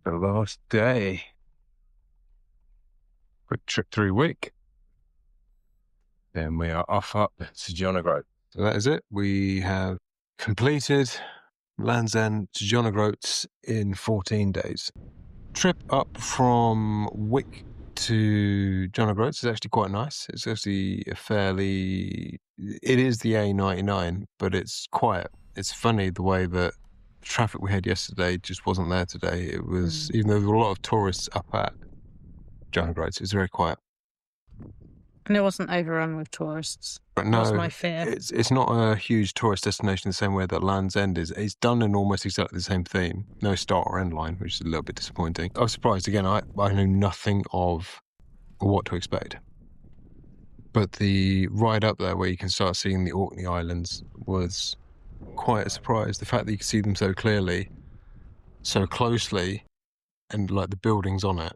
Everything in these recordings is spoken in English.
The last day. Quick trip through Wick. Then we are off up to Groats. So that is it. We have completed Land's End to Groats in 14 days. Trip up from Wick to Groats is actually quite nice. It's actually it is the A99, but it's quiet. It's funny the way that the traffic we had yesterday just wasn't there today. It was, even though there were a lot of tourists up at Groats, it was very quiet. And it wasn't overrun with tourists. But no, that's my fear. It's not a huge tourist destination the same way that Land's End is. It's done in almost exactly the same theme. No start or end line, which is a little bit disappointing. I was surprised. Again, I knew nothing of what to expect. But the ride up there where you can start seeing the Orkney Islands was quite a surprise. The fact that you could see them so clearly, so closely, and like the buildings on it.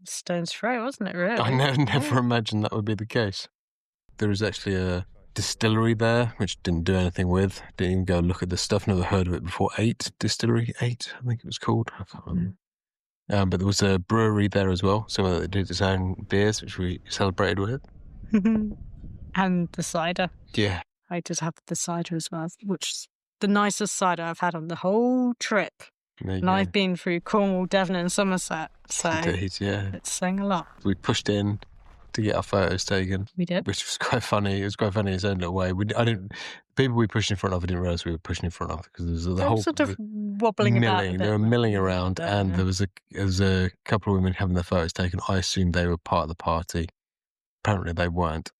Stone's throw, wasn't it, really? I never imagined that would be the case. There was actually a distillery there, which didn't do anything with. Didn't even go look at the stuff. Never heard of it before. Distillery, I think it was called. I can't remember. But there was a brewery there as well. Somewhere that did its own beers, which we celebrated with. And the cider. Yeah. I did have the cider as well, which is the nicest cider I've had on the whole trip. And I've been through Cornwall, Devon and Somerset, so indeed, yeah. It's saying a lot. We pushed in to get our photos taken. We did. Which was quite funny. It was quite funny in its own little way. The people we pushed in front of, I didn't realise we were pushing in front of, because there was the whole sort of wobbling milling. about. They were milling around, and there was a couple of women having their photos taken. I assumed they were part of the party. Apparently they weren't.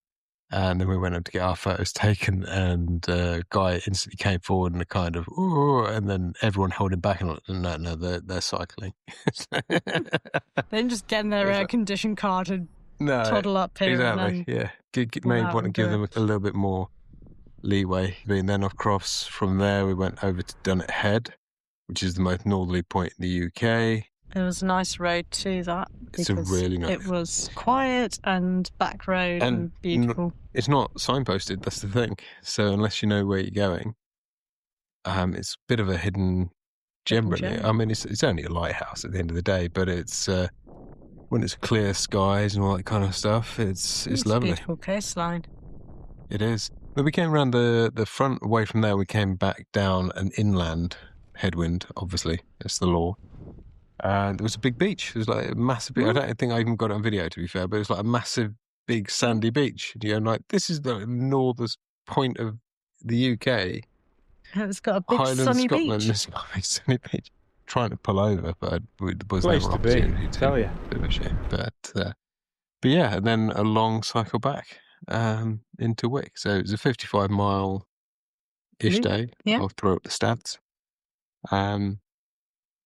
And then we went up to get our photos taken, and a guy instantly came forward and a kind of, ooh, and then everyone held him back and like, no, they're cycling. Then just getting their air-conditioned car to toddle up here. Exactly, yeah. Maybe want to give them a little bit more leeway. And then across from there, we went over to Dunnet Head, which is the most northerly point in the UK. It was a nice road too, that. It's a really nice. It was quiet and back road and beautiful. It's not signposted, that's the thing. So unless you know where you're going, it's a bit of a hidden gem, really. I mean, it's only a lighthouse at the end of the day, but it's when it's clear skies and all that kind of stuff, it's lovely. A beautiful coastline. It is. But we came around the front, away from there, we came back down an inland headwind, obviously. It's the law. And there was a big beach. It was like a massive beach. I don't think I even got it on video, to be fair, but it was like a massive, big sandy beach. And you're like, this is the northern point of the UK. It's got a big Highland sunny Scotland, beach. It's got a big sunny beach. Trying to pull over, but there was place never to be, opportunity I tell you. Bit of a shame. But yeah, and then a long cycle back into Wick. So it was a 55-mile-ish day. Yeah. I'll throw up the stats. And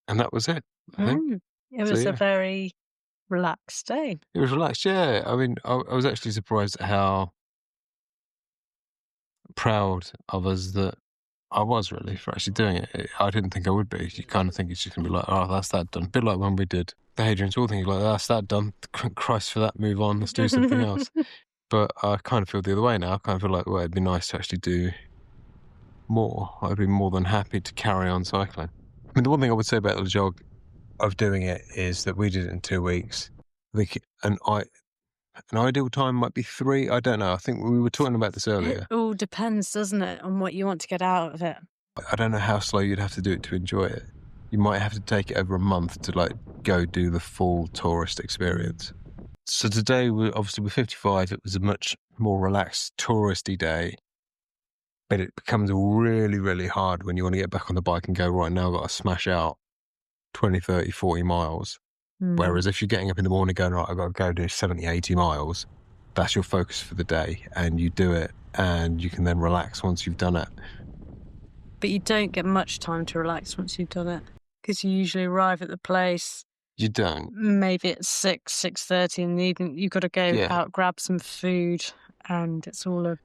that was it. I think. It was a very relaxed day. It was relaxed, yeah. I mean, I was actually surprised at how proud of us that I was, really, for actually doing it. I didn't think I would be. You kind of think it's just going to be like, oh, that's that done. A bit like when we did the Hadrian's Wall thing. You're like, that's that done. Christ for that, move on. Let's do something else. But I kind of feel the other way now. I kind of feel like, well, it'd be nice to actually do more. I'd be more than happy to carry on cycling. I mean, the one thing I would say about the LEJOG of doing it is that we did it in 2 weeks. I think an ideal time might be 3. I don't know. I think we were talking about this earlier. It all depends, doesn't it, on what you want to get out of it. I don't know how slow you'd have to do it to enjoy it. You might have to take it over a month to go do the full tourist experience. So today, obviously with 55, it was a much more relaxed touristy day. But it becomes really, really hard when you want to get back on the bike and go, right, now I've got to smash out 20, 30, 40 miles. Whereas if you're getting up in the morning going, right, I've got to go do 70, 80 miles, that's your focus for the day. And you do it and you can then relax once you've done it. But you don't get much time to relax once you've done it, because you usually arrive at the place. You don't. Maybe at 6:30 in the evening. You've got to go out, grab some food, and it's all a...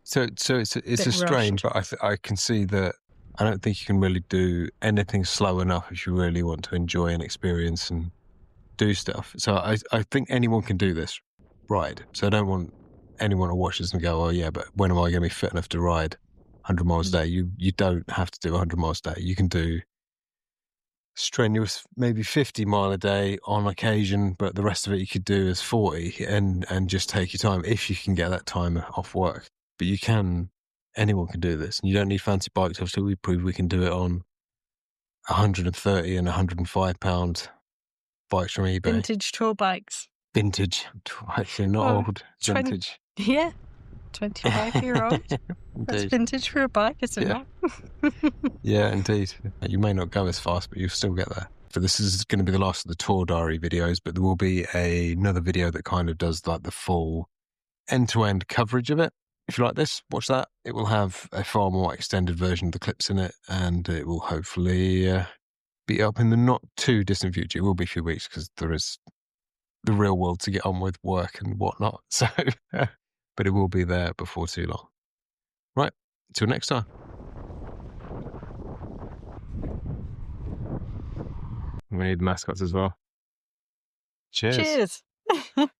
So it's a strain, but I can see that I don't think you can really do anything slow enough if you really want to enjoy and experience and do stuff. So I think anyone can do this ride. So I don't want anyone to watch this and go, oh yeah, but when am I going to be fit enough to ride 100 miles a day? You don't have to do 100 miles a day. You can do strenuous, maybe 50 mile a day on occasion, but the rest of it you could do as 40 and just take your time if you can get that time off work. But anyone can do this, and you don't need fancy bikes. Obviously, we proved we can do it on 130 and 105 pound bikes from eBay. Vintage tour bikes. Vintage, actually not old. Vintage. Yeah, 25-year-old. That's vintage for a bike, isn't it? Yeah, indeed. You may not go as fast, but you'll still get there. But this is going to be the last of the tour diary videos, but there will be another video that kind of does like the full end-to-end coverage of it. If you like this, watch that. It will have a far more extended version of the clips in it, and it will hopefully be up in the not too distant future. It will be a few weeks because there is the real world to get on with, work and whatnot. So, but it will be there before too long. Right, till next time. We need mascots as well. Cheers. Cheers.